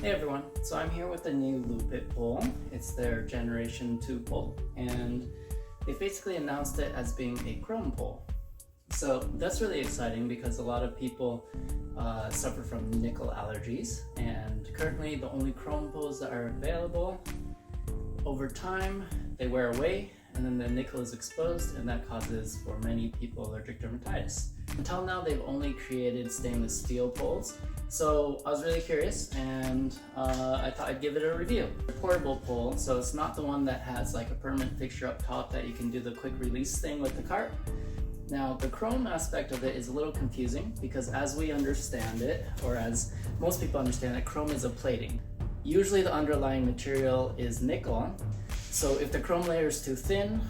Hey everyone, so I'm here with the new Lupit pole. It's their Generation 2 pole, and they basically announced it as being a chrome pole. So that's really exciting because a lot of people suffer from nickel allergies, and currently the only chrome poles that are available, over time they wear away and then the nickel is exposed, and that causes for many people allergic dermatitis. Until now they've only created stainless steel poles. So I was really curious, and I thought I'd give it a review. A portable pole, so it's not the one that has like a permanent fixture up top that you can do the quick release thing with the cart. Now the chrome aspect of it is a little confusing because as we understand it, or as most people understand it, chrome is a plating. Usually the underlying material is nickel, so if the chrome layer is too thin,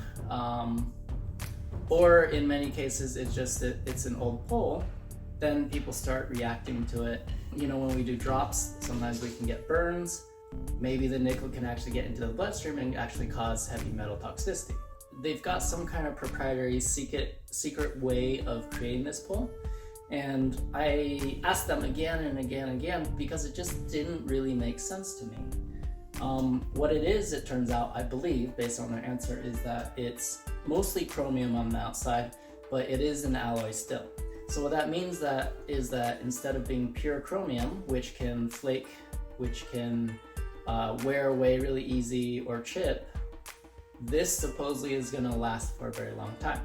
or in many cases it's just that it's an old pole, then people start reacting to it. You know, when we do drops, sometimes we can get burns. Maybe the nickel can actually get into the bloodstream and actually cause heavy metal toxicity. They've got some kind of proprietary secret way of creating this pole, and I asked them again and again and again because it just didn't really make sense to me. What it is, it turns out, I believe, based on their answer, is that it's mostly chromium on the outside, but it is an alloy still. So what that means is that instead of being pure chromium, which can flake, which can wear away really easy or chip, this supposedly is going to last for a very long time.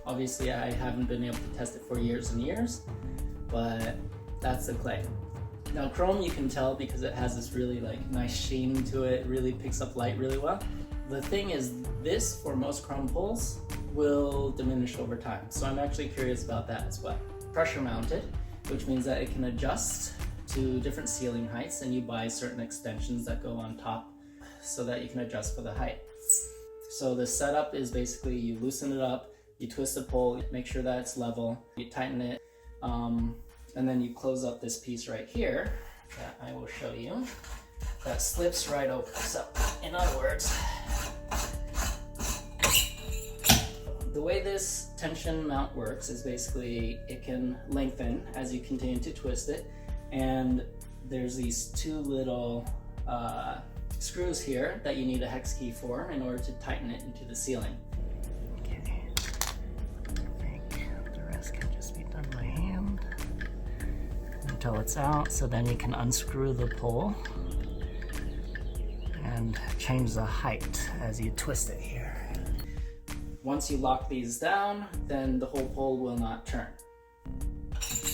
Obviously, I haven't been able to test it for years and years, but that's the claim. Now chrome, you can tell because it has this really nice sheen to it. It really picks up light really well. The thing is, this, for most chrome poles, will diminish over time. So I'm actually curious about that as well. Pressure mounted, which means that it can adjust to different ceiling heights, and you buy certain extensions that go on top so that you can adjust for the height. So the setup is basically you loosen it up, you twist the pole, make sure that it's level, you tighten it, and then you close up this piece right here that I will show you. That slips right over. So in other words, the way this tension mount works is basically it can lengthen as you continue to twist it, and there's these two little screws here that you need a hex key for in order to tighten it into the ceiling. Okay, I think the rest can just be done by hand until it's out, so then you can unscrew the pole and change the height as you twist it here. Once you lock these down, then the whole pole will not turn.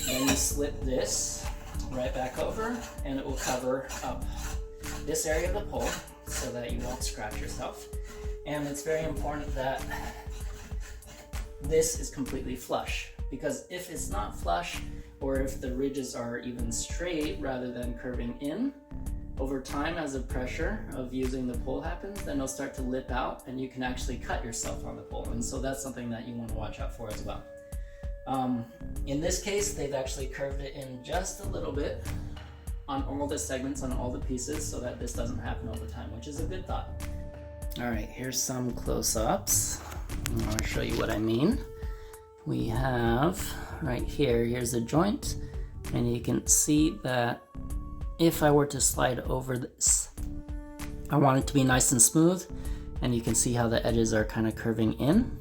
Then you slip this right back over, and it will cover up this area of the pole so that you won't scratch yourself. And it's very important that this is completely flush, because if it's not flush, or if the ridges are even straight rather than curving in, over time, as the pressure of using the pole happens, then it'll start to lip out and you can actually cut yourself on the pole. And so that's something that you want to watch out for as well. In this case, they've actually curved it in just a little bit on all the segments, on all the pieces, so that this doesn't happen over time, which is a good thought. All right, here's some close-ups. I'm going to show you what I mean. We have right here, here's a joint, and you can see that if I were to slide over this, I want it to be nice and smooth, and you can see how the edges are kind of curving in.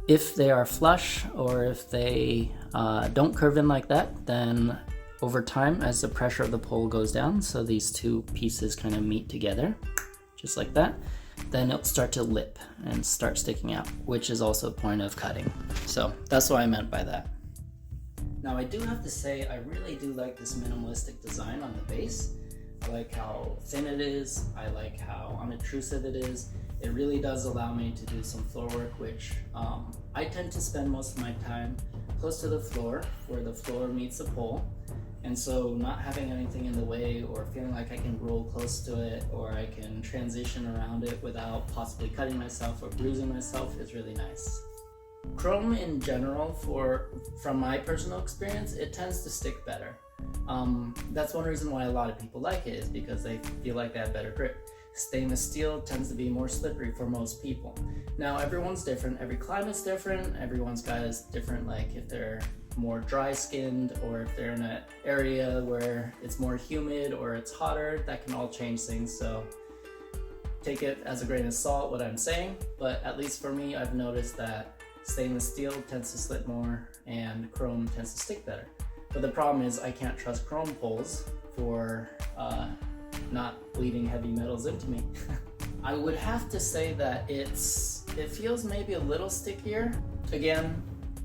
If they are flush, or if they don't curve in like that, then over time, as the pressure of the pole goes down, so these two pieces kind of meet together, just like that, then it'll start to lip and start sticking out, which is also a point of cutting. So that's what I meant by that. Now I do have to say, I really do like this minimalistic design on the base. I like how thin it is, I like how unobtrusive it is. It really does allow me to do some floor work, which I tend to spend most of my time close to the floor, where the floor meets the pole. And so not having anything in the way, or feeling like I can roll close to it, or I can transition around it without possibly cutting myself or bruising myself, is really nice. Chrome in general, from my personal experience, it tends to stick better. That's one reason why a lot of people like it, is because they feel like they have better grip. Stainless steel tends to be more slippery for most people. Now everyone's different, every climate's different, everyone's got is different, like if they're more dry skinned, or if they're in an area where it's more humid or it's hotter, that can all change things. So take it as a grain of salt what I'm saying, but at least for me, I've noticed that stainless steel tends to slip more and chrome tends to stick better. But the problem is I can't trust chrome poles for not bleeding heavy metals into me. I would have to say that it feels maybe a little stickier. Again,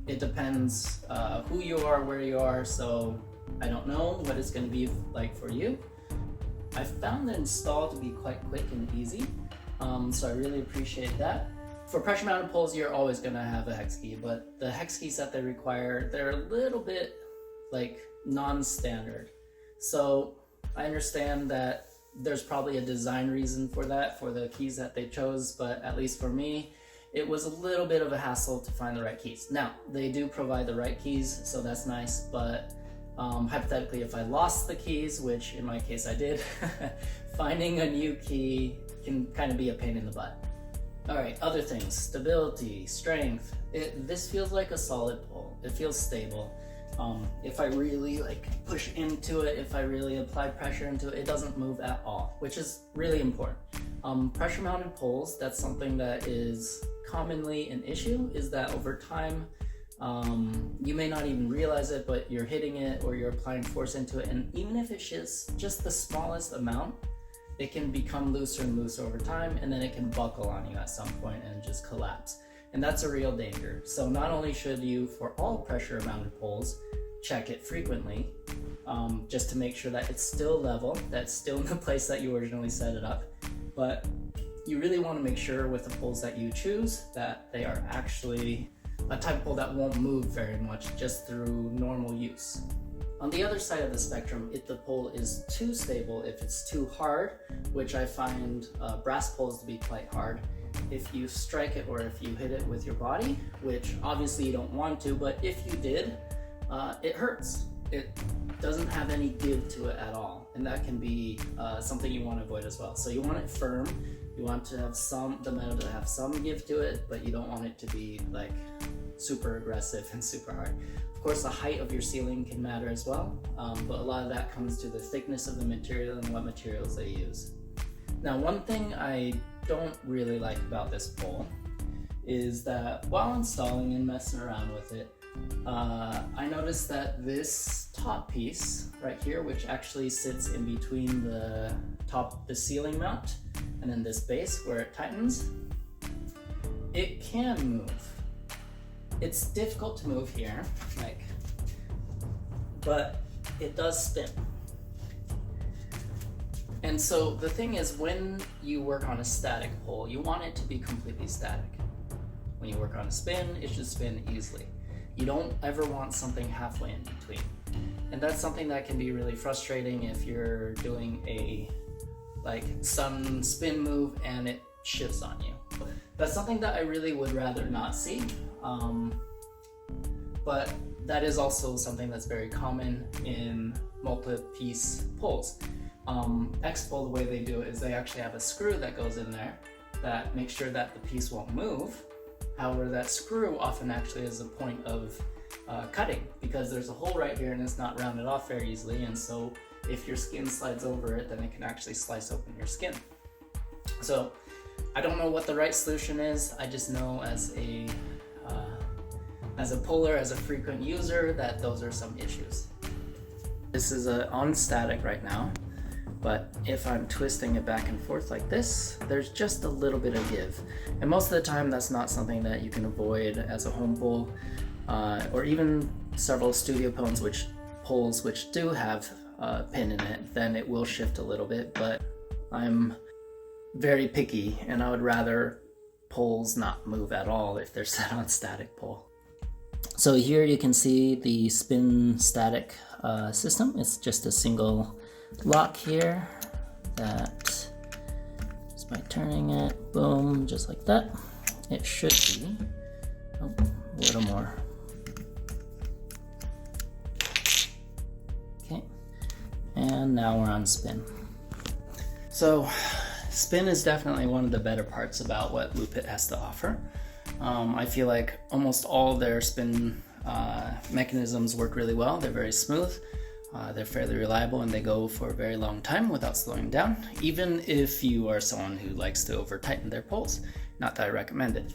it depends who you are, where you are, so I don't know what it's going to be like for you. I found the install to be quite quick and easy, so I really appreciate that. For pressure mounted poles, you're always going to have a hex key, but the hex keys that they require, they're a little bit like non-standard. So I understand that there's probably a design reason for that, for the keys that they chose, but at least for me, it was a little bit of a hassle to find the right keys. Now, they do provide the right keys, so that's nice, but hypothetically, if I lost the keys, which in my case I did, finding a new key can kind of be a pain in the butt. All right, other things, stability, strength. This feels like a solid pole. It feels stable. If I really push into it, if I really apply pressure into it, it doesn't move at all, which is really important. Pressure mounted poles, that's something that is commonly an issue, is that over time, you may not even realize it, but you're hitting it or you're applying force into it, and even if it's just the smallest amount, it can become looser and looser over time, and then it can buckle on you at some point and just collapse. And that's a real danger. So not only should you, for all pressure mounted poles, check it frequently, just to make sure that it's still level, that's still in the place that you originally set it up, but you really want to make sure with the poles that you choose that they are actually a type of pole that won't move very much just through normal use. On the other side of the spectrum, if the pole is too stable, if it's too hard, which I find brass poles to be quite hard, if you strike it or if you hit it with your body, which obviously you don't want to, but if you did, it hurts. It doesn't have any give to it at all, and that can be something you want to avoid as well. So you want it firm, you want to have the metal to have some give to it, but you don't want it to be like super aggressive and super hard. Of course, the height of your ceiling can matter as well, but a lot of that comes to the thickness of the material and what materials they use. Now, one thing I don't really like about this pole is that while installing and messing around with it, I noticed that this top piece right here, which actually sits in between the ceiling mount and then this base where it tightens, it can move. It's difficult to move here, but it does spin. And so the thing is, when you work on a static pole, you want it to be completely static. When you work on a spin, it should spin easily. You don't ever want something halfway in between. And that's something that can be really frustrating if you're doing some spin move and it shifts on you. That's something that I really would rather not see. But that is also something that's very common in multi-piece poles. Xpole, the way they do it is they actually have a screw that goes in there that makes sure that the piece won't move. However, that screw often actually is a point of cutting, because there's a hole right here and it's not rounded off very easily, and so if your skin slides over it, then it can actually slice open your skin. So I don't know what the right solution is. I just know as a puller, as a frequent user, that those are some issues. This is on static right now, but if I'm twisting it back and forth like this, there's just a little bit of give. And most of the time, that's not something that you can avoid as a home pole, or even several studio poles which do have a pin in it, then it will shift a little bit, but I'm very picky and I would rather poles not move at all if they're set on static pole. So here you can see the spin static system. It's just a single lock here that just by turning it, boom, just like that. It should be a little more. Okay, and now we're on spin. So spin is definitely one of the better parts about what Lupit has to offer. I feel like almost all their spin mechanisms work really well. They're very smooth. They're fairly reliable, and they go for a very long time without slowing down, even if you are someone who likes to over tighten their poles. Not that I recommend it.